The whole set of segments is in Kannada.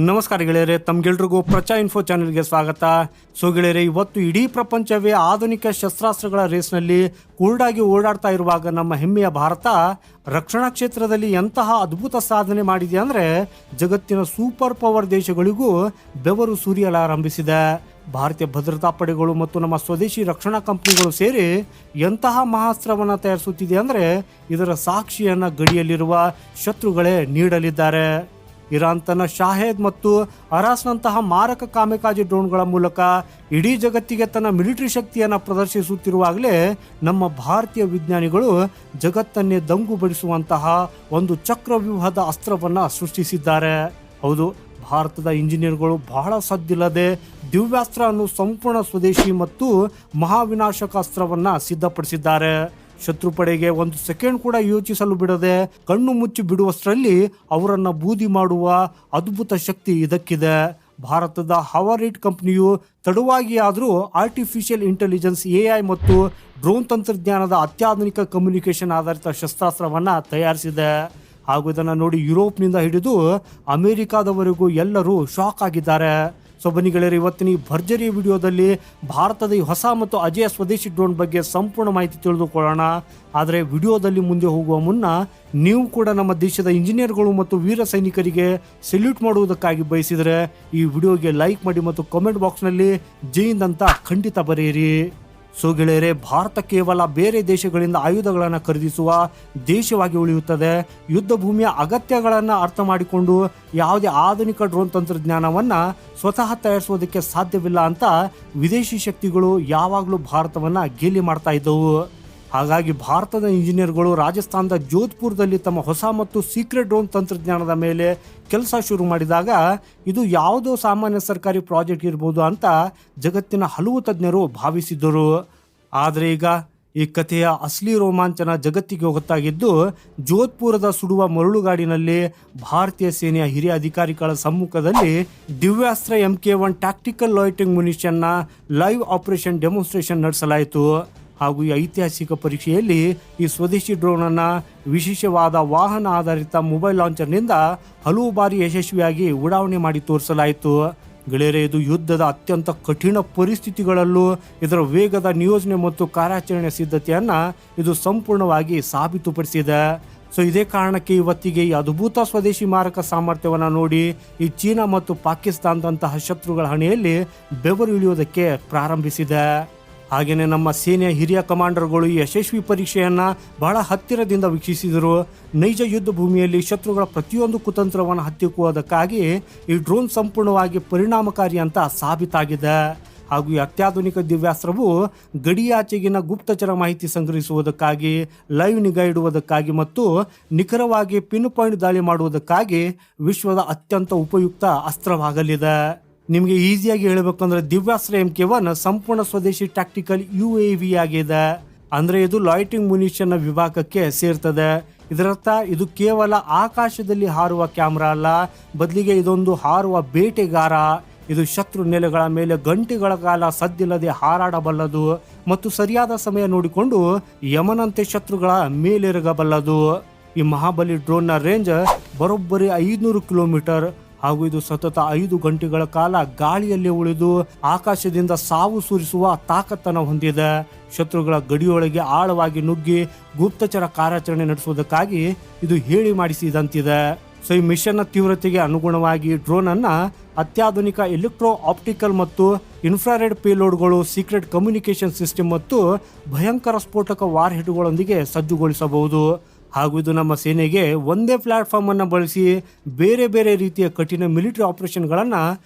ನಮಸ್ಕಾರ ಗೆಳೆಯರೆ, ತಮ್ಗೆಲ್ರಿಗೂ ಪ್ರಚಾ ಇನ್ಫೋ ಚಾನೆಲ್ಗೆ ಸ್ವಾಗತ. ಸೊ ಗೆಳೆಯರೆ, ಇವತ್ತು ಇಡೀ ಪ್ರಪಂಚವೇ ಆಧುನಿಕ ಶಸ್ತ್ರಾಸ್ತ್ರಗಳ ರೇಸ್ನಲ್ಲಿ ಕುರುಡಾಗಿ ಓಡಾಡ್ತಾ ಇರುವಾಗ ನಮ್ಮ ಹೆಮ್ಮೆಯ ಭಾರತ ರಕ್ಷಣಾ ಕ್ಷೇತ್ರದಲ್ಲಿ ಎಂತಹ ಅದ್ಭುತ ಸಾಧನೆ ಮಾಡಿದೆ ಅಂದರೆ ಜಗತ್ತಿನ ಸೂಪರ್ ಪವರ್ ದೇಶಗಳಿಗೂ ಬೆವರು ಸುರಿಯಲಾರಂಭಿಸಿದೆ. ಭಾರತೀಯ ಭದ್ರತಾ ಪಡೆಗಳು ಮತ್ತು ನಮ್ಮ ಸ್ವದೇಶಿ ರಕ್ಷಣಾ ಕಂಪನಿಗಳು ಸೇರಿ ಎಂತಹ ಮಹಾಸ್ತ್ರವನ್ನು ತಯಾರಿಸುತ್ತಿದೆ ಅಂದರೆ ಇದರ ಸಾಕ್ಷಿಯನ್ನು ಗಡಿಯಲ್ಲಿರುವ ಶತ್ರುಗಳೇ ನೀಡಲಿದ್ದಾರೆ. ಇರಾನ್ ತನ್ನ ಶಾಹೇದ್ ಮತ್ತು ಅರಾಸ್ನಂತಹ ಮಾರಕ ಕಾಮೆಕಾಜಿ ಡ್ರೋನ್ಗಳ ಮೂಲಕ ಇಡೀ ಜಗತ್ತಿಗೆ ತನ್ನ ಮಿಲಿಟರಿ ಶಕ್ತಿಯನ್ನು ಪ್ರದರ್ಶಿಸುತ್ತಿರುವಾಗಲೇ ನಮ್ಮ ಭಾರತೀಯ ವಿಜ್ಞಾನಿಗಳು ಜಗತ್ತನ್ನೇ ದಂಗುಬಡಿಸುವಂತಹ ಒಂದು ಚಕ್ರವ್ಯೂಹದ ಅಸ್ತ್ರವನ್ನು ಸೃಷ್ಟಿಸಿದ್ದಾರೆ. ಹೌದು, ಭಾರತದ ಇಂಜಿನಿಯರ್ಗಳು ಬಹಳ ಸದ್ದಿಲ್ಲದೆ ದಿವ್ಯಾಸ್ತ್ರ ಅನ್ನೋ ಸಂಪೂರ್ಣ ಸ್ವದೇಶಿ ಮತ್ತು ಮಹಾವಿನಾಶಕ ಅಸ್ತ್ರವನ್ನು ಸಿದ್ಧಪಡಿಸಿದ್ದಾರೆ. ಶತ್ರು ಪಡೆಗೆ ಒಂದು ಸೆಕೆಂಡ್ ಕೂಡ ಯೋಚಿಸಲು ಬಿಡದೆ ಕಣ್ಣು ಮುಚ್ಚಿ ಬಿಡುವಷ್ಟರಲ್ಲಿ ಅವರನ್ನು ಬೂದಿ ಮಾಡುವ ಅದ್ಭುತ ಶಕ್ತಿ ಇದಕ್ಕಿದೆ. ಭಾರತದ ಹವರಿಟ್ ಕಂಪನಿಯು ತಡವಾಗಿ ಆದರೂ ಆರ್ಟಿಫಿಷಿಯಲ್ ಇಂಟೆಲಿಜೆನ್ಸ್ AI ಮತ್ತು ಡ್ರೋನ್ ತಂತ್ರಜ್ಞಾನದ ಅತ್ಯಾಧುನಿಕ ಕಮ್ಯುನಿಕೇಷನ್ ಆಧಾರಿತ ಶಸ್ತ್ರಾಸ್ತ್ರವನ್ನು ತಯಾರಿಸಿದೆ. ಹಾಗೂ ಇದನ್ನು ನೋಡಿ ಯುರೋಪ್ನಿಂದ ಹಿಡಿದು ಅಮೆರಿಕಾದವರೆಗೂ ಎಲ್ಲರೂ ಶಾಕ್ ಆಗಿದ್ದಾರೆ. ಸೊ ಬನ್ನಿ ಗೆಳೆಯರೆ, ಇವತ್ತಿನ ಈ ಭರ್ಜರಿ ವಿಡಿಯೋದಲ್ಲಿ ಭಾರತದ ಈ ಹೊಸ ಮತ್ತು ಅಜೇಯ ಸ್ವದೇಶಿ ಡ್ರೋನ್ ಬಗ್ಗೆ ಸಂಪೂರ್ಣ ಮಾಹಿತಿ ತಿಳಿದುಕೊಳ್ಳೋಣ. ಆದರೆ ವಿಡಿಯೋದಲ್ಲಿ ಮುಂದೆ ಹೋಗುವ ಮುನ್ನ ನೀವು ಕೂಡ ನಮ್ಮ ದೇಶದ ಇಂಜಿನಿಯರ್ಗಳು ಮತ್ತು ವೀರ ಸೈನಿಕರಿಗೆ ಸೆಲ್ಯೂಟ್ ಮಾಡುವುದಕ್ಕಾಗಿ ಬಯಸಿದರೆ ಈ ವಿಡಿಯೋಗೆ ಲೈಕ್ ಮಾಡಿ ಮತ್ತು ಕಾಮೆಂಟ್ ಬಾಕ್ಸ್ನಲ್ಲಿ ಜೈ ಹಿಂದ್ ಅಂತ ಖಂಡಿತ ಬರೆಯಿರಿ. ಸೊ ಗೆಳೆಯರೆ, ಭಾರತ ಕೇವಲ ಬೇರೆ ದೇಶಗಳಿಂದ ಆಯುಧಗಳನ್ನು ಖರೀದಿಸುವ ದೇಶವಾಗಿ ಉಳಿಯುತ್ತದೆ. ಯುದ್ಧ ಭೂಮಿಯ ಅಗತ್ಯಗಳನ್ನು ಅರ್ಥ ಮಾಡಿಕೊಂಡು ಯಾವುದೇ ಆಧುನಿಕ ಡ್ರೋನ್ ತಂತ್ರಜ್ಞಾನವನ್ನು ಸ್ವತಃ ತಯಾರಿಸುವುದಕ್ಕೆ ಸಾಧ್ಯವಿಲ್ಲ ಅಂತ ವಿದೇಶಿ ಶಕ್ತಿಗಳು ಯಾವಾಗಲೂ ಭಾರತವನ್ನು ಗೇಲಿ ಮಾಡ್ತಾ ಇದ್ದವು. ಹಾಗಾಗಿ ಭಾರತದ ಇಂಜಿನಿಯರ್ಗಳು ರಾಜಸ್ಥಾನದ ಜೋಧ್ಪುರದಲ್ಲಿ ತಮ್ಮ ಹೊಸ ಮತ್ತು ಸೀಕ್ರೆಟ್ ಡ್ರೋನ್ ತಂತ್ರಜ್ಞಾನದ ಮೇಲೆ ಕೆಲಸ ಶುರು ಮಾಡಿದಾಗ ಇದು ಯಾವುದೋ ಸಾಮಾನ್ಯ ಸರ್ಕಾರಿ ಪ್ರಾಜೆಕ್ಟ್ ಇರ್ಬೋದು ಅಂತ ಜಗತ್ತಿನ ಹಲವು ತಜ್ಞರು ಭಾವಿಸಿದ್ದರು. ಆದರೆ ಈಗ ಈ ಕಥೆಯ ಅಸಲಿ ರೋಮಾಂಚನ ಜಗತ್ತಿಗೆ ಗೊತ್ತಾಗಿದ್ದು ಜೋಧ್ಪುರದ ಸುಡುವ ಮರಳುಗಾಡಿನಲ್ಲಿ ಭಾರತೀಯ ಸೇನೆಯ ಹಿರಿಯ ಅಧಿಕಾರಿಗಳ ಸಮ್ಮುಖದಲ್ಲಿ ದಿವ್ಯಾಸ್ತ್ರ MK1 ಟ್ಯಾಕ್ಟಿಕಲ್ ಲಾಯ್ಟಿಂಗ್ ಮುನಿಷನ್ನ ಲೈವ್ ಆಪರೇಷನ್ ಡೆಮಾನ್ಸ್ಟ್ರೇಷನ್ ನಡೆಸಲಾಯಿತು. ಹಾಗೂ ಈ ಐತಿಹಾಸಿಕ ಪರೀಕ್ಷೆಯಲ್ಲಿ ಈ ಸ್ವದೇಶಿ ಡ್ರೋನನ್ನು ವಿಶೇಷವಾದ ವಾಹನ ಆಧಾರಿತ ಮೊಬೈಲ್ ಲಾಂಚರ್ನಿಂದ ಹಲವು ಬಾರಿ ಯಶಸ್ವಿಯಾಗಿ ಉಡಾವಣೆ ಮಾಡಿ ತೋರಿಸಲಾಯಿತು. ಗೆಳೆಯರೆ, ಇದು ಯುದ್ಧದ ಅತ್ಯಂತ ಕಠಿಣ ಪರಿಸ್ಥಿತಿಗಳಲ್ಲೂ ಇದರ ವೇಗದ ನಿಯೋಜನೆ ಮತ್ತು ಕಾರ್ಯಾಚರಣೆ ಸಿದ್ಧತೆಯನ್ನು ಇದು ಸಂಪೂರ್ಣವಾಗಿ ಸಾಬೀತುಪಡಿಸಿದೆ. ಸೊ ಇದೇ ಕಾರಣಕ್ಕೆ ಇವತ್ತಿಗೆ ಈ ಅದ್ಭುತ ಸ್ವದೇಶಿ ಮಾರಕ ಸಾಮರ್ಥ್ಯವನ್ನು ನೋಡಿ ಈ ಚೀನಾ ಮತ್ತು ಪಾಕಿಸ್ತಾನದಂತಹ ಶತ್ರುಗಳ ಹಣೆಯಲ್ಲಿ ಬೆವರು ಇಳಿಯೋದಕ್ಕೆ ಪ್ರಾರಂಭಿಸಿದೆ. ಹಾಗೆಯೇ ನಮ್ಮ ಸೇನೆಯ ಹಿರಿಯ ಕಮಾಂಡರ್ಗಳು ಈ ಯಶಸ್ವಿ ಪರೀಕ್ಷೆಯನ್ನು ಬಹಳ ಹತ್ತಿರದಿಂದ ವೀಕ್ಷಿಸಿದರು. ನೈಜ ಯುದ್ಧ ಭೂಮಿಯಲ್ಲಿ ಶತ್ರುಗಳ ಪ್ರತಿಯೊಂದು ಕುತಂತ್ರವನ್ನು ಹತ್ತಿಕ್ಕುವುದಕ್ಕಾಗಿ ಈ ಡ್ರೋನ್ ಸಂಪೂರ್ಣವಾಗಿ ಪರಿಣಾಮಕಾರಿ ಅಂತ ಸಾಬೀತಾಗಿದೆ. ಹಾಗೂ ಈ ಅತ್ಯಾಧುನಿಕ ದಿವ್ಯಾಸ್ತ್ರವು ಗಡಿಯಾಚೆಗಿನ ಗುಪ್ತಚರ ಮಾಹಿತಿ ಸಂಗ್ರಹಿಸುವುದಕ್ಕಾಗಿ, ಲೈವ್ ನಿಗಾ ಇಡುವುದಕ್ಕಾಗಿ ಮತ್ತು ನಿಖರವಾಗಿ ಪಿನ್ ಪಾಯಿಂಟ್ ದಾಳಿ ಮಾಡುವುದಕ್ಕಾಗಿ ವಿಶ್ವದ ಅತ್ಯಂತ ಉಪಯುಕ್ತ ಅಸ್ತ್ರವಾಗಲಿದೆ. ನಿಮಗೆ ಈಸಿಯಾಗಿ ಹೇಳಬೇಕಂದ್ರೆ ದಿವ್ಯಾಸ್ತ್ರ MK1 ಸಂಪೂರ್ಣ ಸ್ವದೇಶಿ ಟ್ಯಾಕ್ಟಿಕಲ್ UAV ಆಗಿದೆ. ಅಂದರೆ ಇದು ಲಾಯ್ಟಿಂಗ್ ಮುನಿಷನ್ನ ವಿಭಾಗಕ್ಕೆ ಸೇರ್ತದೆ. ಇದರರ್ಥ ಇದು ಕೇವಲ ಆಕಾಶದಲ್ಲಿ ಹಾರುವ ಕ್ಯಾಮ್ರಾ ಅಲ್ಲ, ಬದಲಿಗೆ ಇದೊಂದು ಹಾರುವ ಬೇಟೆಗಾರ. ಇದು ಶತ್ರು ನೆಲೆಗಳ ಮೇಲೆ ಗಂಟೆಗಳ ಕಾಲ ಸದ್ದಿಲ್ಲದೆ ಹಾರಾಡಬಲ್ಲದು ಮತ್ತು ಸರಿಯಾದ ಸಮಯ ನೋಡಿಕೊಂಡು ಯಮನಂತೆ ಶತ್ರುಗಳ ಮೇಲೆರಗಬಲ್ಲದು. ಈ ಮಹಾಬಲಿ ಡ್ರೋನ್ನ ರೇಂಜ್ ಬರೋಬ್ಬರಿ 500 ಕಿಲೋಮೀಟರ್. ಹಾಗೂ ಇದು ಸತತ 5 ಗಂಟೆಗಳ ಕಾಲ ಗಾಳಿಯಲ್ಲಿ ಉಳಿದು ಆಕಾಶದಿಂದ ಸಾವು ಸುರಿಸುವ ತಾಕತ್ತನ್ನು ಹೊಂದಿದೆ. ಶತ್ರುಗಳ ಗಡಿಯೊಳಗೆ ಆಳವಾಗಿ ನುಗ್ಗಿ ಗುಪ್ತಚರ ಕಾರ್ಯಾಚರಣೆ ನಡೆಸುವುದಕ್ಕಾಗಿ ಇದು ಹೇಳಿ ಮಾಡಿಸಿದಂತಿದೆ. ಸೊ ಈ ಮಿಷನ್ನ ತೀವ್ರತೆಗೆ ಅನುಗುಣವಾಗಿ ಡ್ರೋನ್ ಅನ್ನ ಅತ್ಯಾಧುನಿಕ ಎಲೆಕ್ಟ್ರೋ ಆಪ್ಟಿಕಲ್ ಮತ್ತು ಇನ್ಫ್ರಾರೆಡ್ ಪೇಲೋಡ್ಗಳು, ಸೀಕ್ರೆಟ್ ಕಮ್ಯುನಿಕೇಷನ್ ಸಿಸ್ಟಮ್ ಮತ್ತು ಭಯಂಕರ ಸ್ಫೋಟಕ ವಾರ್ ಹೆಡ್ಗಳೊಂದಿಗೆ ಸಜ್ಜುಗೊಳಿಸಬಹುದು. ಹಾಗೂ ಇದು ನಮ್ಮ ಸೇನೆಗೆ ಒಂದೇ ಪ್ಲಾಟ್ಫಾರ್ಮ್ ಅನ್ನು ಬಳಸಿ ಬೇರೆ ಬೇರೆ ರೀತಿಯ ಕಠಿಣ ಮಿಲಿಟರಿ ಆಪರೇಷನ್ಗಳನ್ನು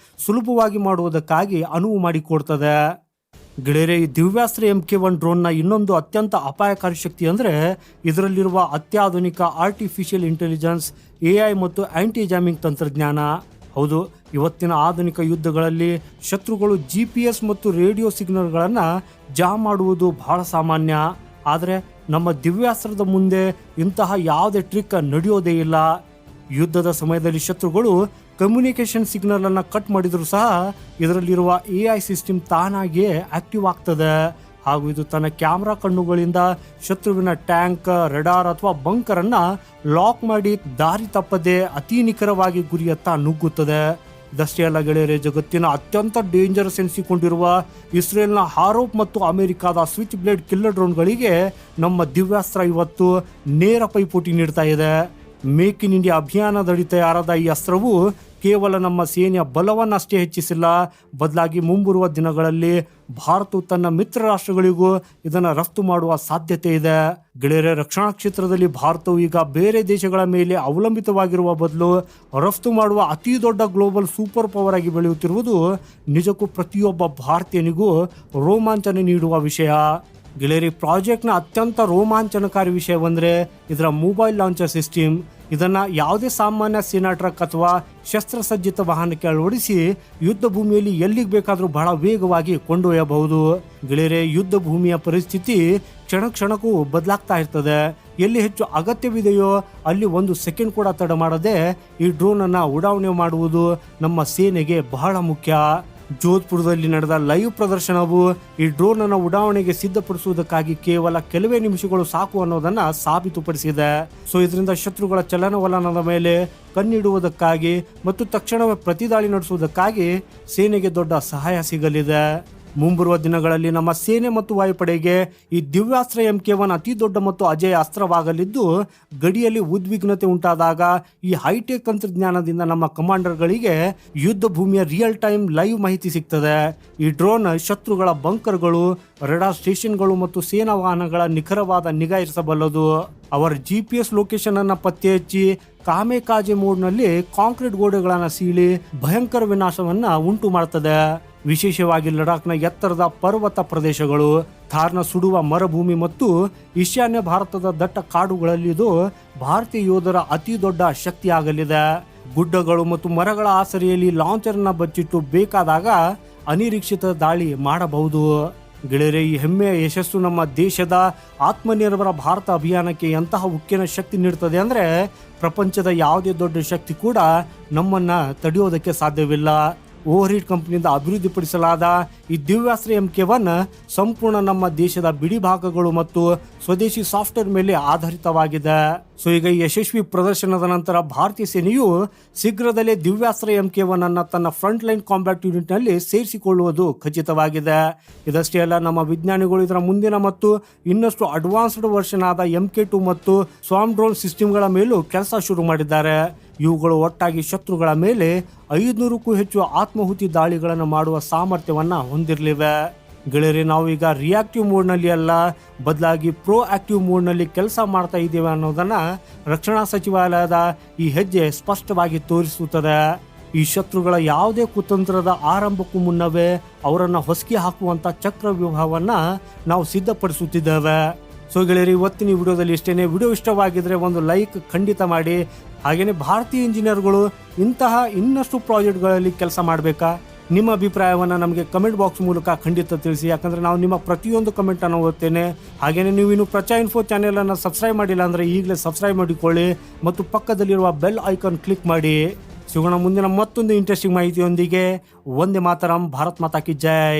ಸುಲಭವಾಗಿ ಮಾಡುವುದಕ್ಕಾಗಿ ಅನುವು ಮಾಡಿಕೊಡ್ತದೆ. ಗೆಳೆಯರೆ, ಈ ದಿವ್ಯಾಸ್ತ್ರ MK1 ಡ್ರೋನ್ನ ಇನ್ನೊಂದು ಅತ್ಯಂತ ಅಪಾಯಕಾರಿ ಶಕ್ತಿ ಅಂದರೆ ಇದರಲ್ಲಿರುವ ಅತ್ಯಾಧುನಿಕ ಆರ್ಟಿಫಿಷಿಯಲ್ ಇಂಟೆಲಿಜೆನ್ಸ್, AI ಮತ್ತು ಆಂಟಿ ಜಾಮಿಂಗ್ ತಂತ್ರಜ್ಞಾನ. ಹೌದು, ಇವತ್ತಿನ ಆಧುನಿಕ ಯುದ್ಧಗಳಲ್ಲಿ ಶತ್ರುಗಳು GPS ಮತ್ತು ರೇಡಿಯೋ ಸಿಗ್ನಲ್ಗಳನ್ನು ಜಾಮ್ ಮಾಡುವುದು ಬಹಳ ಸಾಮಾನ್ಯ. ಆದರೆ ನಮ್ಮ ದಿವ್ಯಾಸ್ತ್ರದ ಮುಂದೆ ಇಂತಹ ಯಾವುದೇ ಟ್ರಿಕ್ ನಡೆಯೋದೇ ಇಲ್ಲ. ಯುದ್ಧದ ಸಮಯದಲ್ಲಿ ಶತ್ರುಗಳು ಕಮ್ಯುನಿಕೇಷನ್ ಸಿಗ್ನಲನ್ನು ಕಟ್ ಮಾಡಿದರೂ ಸಹ ಇದರಲ್ಲಿರುವ AI ಸಿಸ್ಟಮ್ ತಾನಾಗಿಯೇ ಆಕ್ಟಿವ್ ಆಗ್ತದೆ. ಹಾಗೂ ಇದು ತನ್ನ ಕ್ಯಾಮ್ರಾ ಕಣ್ಣುಗಳಿಂದ ಶತ್ರುವಿನ ಟ್ಯಾಂಕ್, ರೆಡಾರ್ ಅಥವಾ ಬಂಕರ್ ಅನ್ನ ಲಾಕ್ ಮಾಡಿ ದಾರಿ ತಪ್ಪದೆ ಅತಿ ನಿಖರವಾಗಿ ಗುರಿಯತ್ತ ನುಗ್ಗುತ್ತದೆ. ಇದಷ್ಟೇ ಅಲ್ಲ ಗೆಳೆಯರೆ, ಜಗತ್ತಿನ ಅತ್ಯಂತ ಡೇಂಜರಸ್ ಎನಿಸಿಕೊಂಡಿರುವ ಇಸ್ರೇಲ್ನ ಹಾರೋಪ್ ಮತ್ತು ಅಮೆರಿಕಾದ ಸ್ವಿಚ್ ಬ್ಲೇಡ್ ಕಿಲ್ಲರ್ ಡ್ರೋನ್ಗಳಿಗೆ ನಮ್ಮ ದಿವ್ಯಾಸ್ತ್ರ ಇವತ್ತು ನೇರ ಪೈಪೋಟಿ ನೀಡ್ತಾ ಇದೆ. ಮೇಕ್ ಇನ್ ಇಂಡಿಯಾ ಅಭಿಯಾನದಡಿ ತಯಾರಾದ ಈ ಅಸ್ತ್ರವು ಕೇವಲ ನಮ್ಮ ಸೇನೆಯ ಬಲವನ್ನಷ್ಟೇ ಹೆಚ್ಚಿಸಿಲ್ಲ, ಬದಲಾಗಿ ಮುಂಬರುವ ದಿನಗಳಲ್ಲಿ ಭಾರತವು ತನ್ನ ಮಿತ್ರ ರಾಷ್ಟ್ರಗಳಿಗೂ ಇದನ್ನು ರಫ್ತು ಮಾಡುವ ಸಾಧ್ಯತೆ ಇದೆ. ಗೆಳೆಯರೆ, ರಕ್ಷಣಾ ಕ್ಷೇತ್ರದಲ್ಲಿ ಭಾರತವು ಈಗ ಬೇರೆ ದೇಶಗಳ ಮೇಲೆ ಅವಲಂಬಿತವಾಗಿರುವ ಬದಲು ರಫ್ತು ಮಾಡುವ ಅತಿ ದೊಡ್ಡ ಗ್ಲೋಬಲ್ ಸೂಪರ್ ಪವರ್ ಆಗಿ ಬೆಳೆಯುತ್ತಿರುವುದು ನಿಜಕ್ಕೂ ಪ್ರತಿಯೊಬ್ಬ ಭಾರತೀಯನಿಗೂ ರೋಮಾಂಚನ ನೀಡುವ ವಿಷಯ. ಗೆಳೆಯರಿ, ಪ್ರಾಜೆಕ್ಟ್ನ ಅತ್ಯಂತ ರೋಮಾಂಚನಕಾರಿ ವಿಷಯವೆಂದರೆ ಇದರ ಮೊಬೈಲ್ ಲಾಂಚರ್ ಸಿಸ್ಟಮ್. ಇದನ್ನು ಯಾವುದೇ ಸಾಮಾನ್ಯ ಸೇನಾ ಟ್ರಕ್ ಅಥವಾ ಶಸ್ತ್ರಸಜ್ಜಿತ ವಾಹನಕ್ಕೆ ಅಳವಡಿಸಿ ಯುದ್ಧ ಭೂಮಿಯಲ್ಲಿ ಎಲ್ಲಿಗೆ ಬೇಕಾದರೂ ಬಹಳ ವೇಗವಾಗಿ ಕೊಂಡೊಯ್ಯಬಹುದು. ಗೆಳೆಯರೆ, ಯುದ್ಧ ಭೂಮಿಯ ಪರಿಸ್ಥಿತಿ ಕ್ಷಣ ಕ್ಷಣಕ್ಕೂ ಬದಲಾಗ್ತಾ ಇರ್ತದೆ. ಎಲ್ಲಿ ಹೆಚ್ಚು ಅಗತ್ಯವಿದೆಯೋ ಅಲ್ಲಿ 1 ಸೆಕೆಂಡ್ ಕೂಡ ತಡ ಮಾಡದೆ ಈ ಡ್ರೋನನ್ನು ಉಡಾವಣೆ ಮಾಡುವುದು ನಮ್ಮ ಸೇನೆಗೆ ಬಹಳ ಮುಖ್ಯ. ಜೋಧ್ಪುರದಲ್ಲಿ ನಡೆದ ಲೈವ್ ಪ್ರದರ್ಶನವು ಈ ಡ್ರೋನ್ ಅನ್ನು ಉಡಾವಣೆಗೆ ಸಿದ್ಧಪಡಿಸುವುದಕ್ಕಾಗಿ ಕೇವಲ ಕೆಲವೇ ನಿಮಿಷಗಳು ಸಾಕು ಅನ್ನೋದನ್ನ ಸಾಬೀತುಪಡಿಸಿದೆ. ಇದರಿಂದ ಶತ್ರುಗಳ ಚಲನವಲನದ ಮೇಲೆ ಕಣ್ಣಿಡುವುದಕ್ಕಾಗಿ ಮತ್ತು ತಕ್ಷಣವೇ ಪ್ರತಿದಾಳಿ ನಡೆಸುವುದಕ್ಕಾಗಿ ಸೇನೆಗೆ ದೊಡ್ಡ ಸಹಾಯ ಸಿಗಲಿದೆ. ಮುಂಬರುವ ದಿನಗಳಲ್ಲಿ ನಮ್ಮ ಸೇನೆ ಮತ್ತು ವಾಯುಪಡೆಗೆ ಈ ದಿವ್ಯಾಸ್ತ್ರ MK1 ಅತಿ ದೊಡ್ಡ ಮತ್ತು ಅಜೇಯ ಅಸ್ತ್ರವಾಗಲಿದ್ದು, ಗಡಿಯಲ್ಲಿ ಉದ್ವಿಗ್ನತೆ ಉಂಟಾದಾಗ ಈ ಹೈಟೆಕ್ ತಂತ್ರಜ್ಞಾನದಿಂದ ನಮ್ಮ ಕಮಾಂಡರ್ಗಳಿಗೆ ಯುದ್ಧ ಭೂಮಿಯ ರಿಯಲ್ ಟೈಮ್ ಲೈವ್ ಮಾಹಿತಿ ಸಿಗ್ತದೆ. ಈ ಡ್ರೋನ್ ಶತ್ರುಗಳ ಬಂಕರ್ಗಳು, ರೆಡಾರ್ ಸ್ಟೇಷನ್ಗಳು ಮತ್ತು ಸೇನಾ ವಾಹನಗಳ ನಿಖರವಾದ ನಿಗಾ ಇರಿಸಬಲ್ಲದು. ಅವರ GPS ಲೊಕೇಶನ್ ಅನ್ನ ಪತ್ತೆ ಹಚ್ಚಿ ಕಾಮೆಕಾಜೆ ಮೋಡ್ನಲ್ಲಿ ಕಾಂಕ್ರೀಟ್ ಗೋಡೆಗಳನ್ನು ಸೀಳಿ ಭಯಂಕರ ವಿನಾಶವನ್ನ ಉಂಟು ಮಾಡುತ್ತದೆ. ವಿಶೇಷವಾಗಿ ಲಡಾಖ್ನ ಎತ್ತರದ ಪರ್ವತ ಪ್ರದೇಶಗಳು, ಥಾರ್ನ ಸುಡುವ ಮರುಭೂಮಿ ಮತ್ತು ಈಶಾನ್ಯ ಭಾರತದ ದಟ್ಟ ಕಾಡುಗಳಲ್ಲಿ ಇದು ಭಾರತೀಯ ಯೋಧರ ಅತಿ ದೊಡ್ಡ ಶಕ್ತಿಯಾಗಲಿದೆ. ಗುಡ್ಡಗಳು ಮತ್ತು ಮರಗಳ ಆಸರೆಯಲ್ಲಿ ಲಾಂಚರ್ನ ಬಚ್ಚಿಟ್ಟು ಬೇಕಾದಾಗ ಅನಿರೀಕ್ಷಿತ ದಾಳಿ ಮಾಡಬಹುದು. ಗೆಳೆಯರೆ, ಈ ಹೆಮ್ಮೆಯ ಯಶಸ್ಸು ನಮ್ಮ ದೇಶದ ಆತ್ಮನಿರ್ಭರ ಭಾರತ ಅಭಿಯಾನಕ್ಕೆ ಎಂತಹ ಉಕ್ಕಿನ ಶಕ್ತಿ ನೀಡುತ್ತದೆ ಅಂದರೆ ಪ್ರಪಂಚದ ಯಾವುದೇ ದೊಡ್ಡ ಶಕ್ತಿ ಕೂಡ ನಮ್ಮನ್ನ ತಡೆಯೋದಕ್ಕೆ ಸಾಧ್ಯವಿಲ್ಲ. ಓವರ್ ಹೀಟ್ ಕಂಪನಿಯಿಂದ ಅಭಿವೃದ್ಧಿಪಡಿಸಲಾದ ಈ ದಿವ್ಯಾಸ್ತ್ರ MK1 ಸಂಪೂರ್ಣ ನಮ್ಮ ದೇಶದ ಬಿಡಿ ಭಾಗಗಳು ಮತ್ತು ಸ್ವದೇಶಿ ಸಾಫ್ಟ್ವೇರ್ ಮೇಲೆ ಆಧಾರಿತವಾಗಿದೆ. ಈಗ ಈ ಯಶಸ್ವಿ ಪ್ರದರ್ಶನದ ನಂತರ ಭಾರತೀಯ ಸೇನೆಯು ಶೀಘ್ರದಲ್ಲೇ ದಿವ್ಯಾಸ್ತ್ರ MK1 ಅನ್ನ ತನ್ನ ಫ್ರಂಟ್ ಲೈನ್ ಕಾಂಬ್ಯಾಟ್ ಯೂನಿಟ್ ನಲ್ಲಿ ಸೇರಿಸಿಕೊಳ್ಳುವುದು ಖಚಿತವಾಗಿದೆ. ಇದಷ್ಟೇ ಅಲ್ಲ, ನಮ್ಮ ವಿಜ್ಞಾನಿಗಳು ಇದರ ಮುಂದಿನ ಮತ್ತು ಇನ್ನಷ್ಟು ಅಡ್ವಾನ್ಸ್ಡ್ ವರ್ಷನ್ ಆದ MK2 ಮತ್ತು ಸ್ವಾಮ್ ಡ್ರೋನ್ ಸಿಸ್ಟಮ್ಗಳ ಮೇಲೂ ಕೆಲಸ ಶುರು ಮಾಡಿದ್ದಾರೆ. ಇವುಗಳು ಒಟ್ಟಾಗಿ ಶತ್ರುಗಳ ಮೇಲೆ 500ಕ್ಕೂ ಹೆಚ್ಚು ಆತ್ಮಾಹುತಿ ದಾಳಿಗಳನ್ನು ಮಾಡುವ ಸಾಮರ್ಥ್ಯವನ್ನ ಹೊಂದಿರಲಿವೆ. ಗೆಳೆಯರೆ, ನಾವು ಈಗ ರಿಯಾಕ್ಟಿವ್ ಮೋಡ್ನಲ್ಲಿ ಅಲ್ಲ, ಬದಲಾಗಿ ಪ್ರೋ ಆಕ್ಟಿವ್ ಮೋಡ್ನಲ್ಲಿ ಕೆಲಸ ಮಾಡ್ತಾ ಇದ್ದೇವೆ ಅನ್ನೋದನ್ನ ರಕ್ಷಣಾ ಸಚಿವಾಲಯದ ಈ ಹೆಜ್ಜೆ ಸ್ಪಷ್ಟವಾಗಿ ತೋರಿಸುತ್ತದೆ. ಈ ಶತ್ರುಗಳ ಯಾವುದೇ ಕುತಂತ್ರದ ಆರಂಭಕ್ಕೂ ಮುನ್ನವೇ ಅವರನ್ನು ಹೊಸಕಿ ಹಾಕುವಂತ ಚಕ್ರವ್ಯೂಹವನ್ನ ನಾವು ಸಿದ್ಧಪಡಿಸುತ್ತಿದ್ದೇವೆ. ಗೆಳೆಯರಿ, ಇವತ್ತಿನ ವಿಡಿಯೋದಲ್ಲಿ ಇಷ್ಟೇನೆ. ವಿಡಿಯೋ ಇಷ್ಟವಾಗಿದ್ರೆ ಒಂದು ಲೈಕ್ ಖಂಡಿತ ಮಾಡಿ. ಹಾಗೇನೆ ಭಾರತೀಯ ಇಂಜಿನಿಯರ್ಗಳು ಇಂತಹ ಇನ್ನಷ್ಟು ಪ್ರಾಜೆಕ್ಟ್ಗಳಲ್ಲಿ ಕೆಲಸ ಮಾಡಬೇಕಾ? ನಿಮ್ಮ ಅಭಿಪ್ರಾಯವನ್ನು ನಮಗೆ ಕಮೆಂಟ್ ಬಾಕ್ಸ್ ಮೂಲಕ ಖಂಡಿತ ತಿಳಿಸಿ. ಯಾಕಂದರೆ ನಾವು ನಿಮ್ಮ ಪ್ರತಿಯೊಂದು ಕಮೆಂಟನ್ನು ಓದ್ತೇನೆ. ಹಾಗೆಯೇ ನೀವು ಇನ್ನು ಪ್ರಚಾ ಇನ್ಫೋ ಚಾನೆಲನ್ನು ಸಬ್ಸ್ಕ್ರೈಬ್ ಮಾಡಿಲ್ಲ ಅಂದರೆ ಈಗಲೇ ಸಬ್ಸ್ಕ್ರೈಬ್ ಮಾಡಿಕೊಳ್ಳಿ ಮತ್ತು ಪಕ್ಕದಲ್ಲಿರುವ ಬೆಲ್ ಐಕಾನ್ ಕ್ಲಿಕ್ ಮಾಡಿ. ಸಿಗೋಣ ಮುಂದಿನ ಮತ್ತೊಂದು ಇಂಟ್ರೆಸ್ಟಿಂಗ್ ಮಾಹಿತಿಯೊಂದಿಗೆ. ವಂದೇ ಮಾತರಂ. ಭಾರತ್ ಮಾತಾ ಕಿ ಜೈ.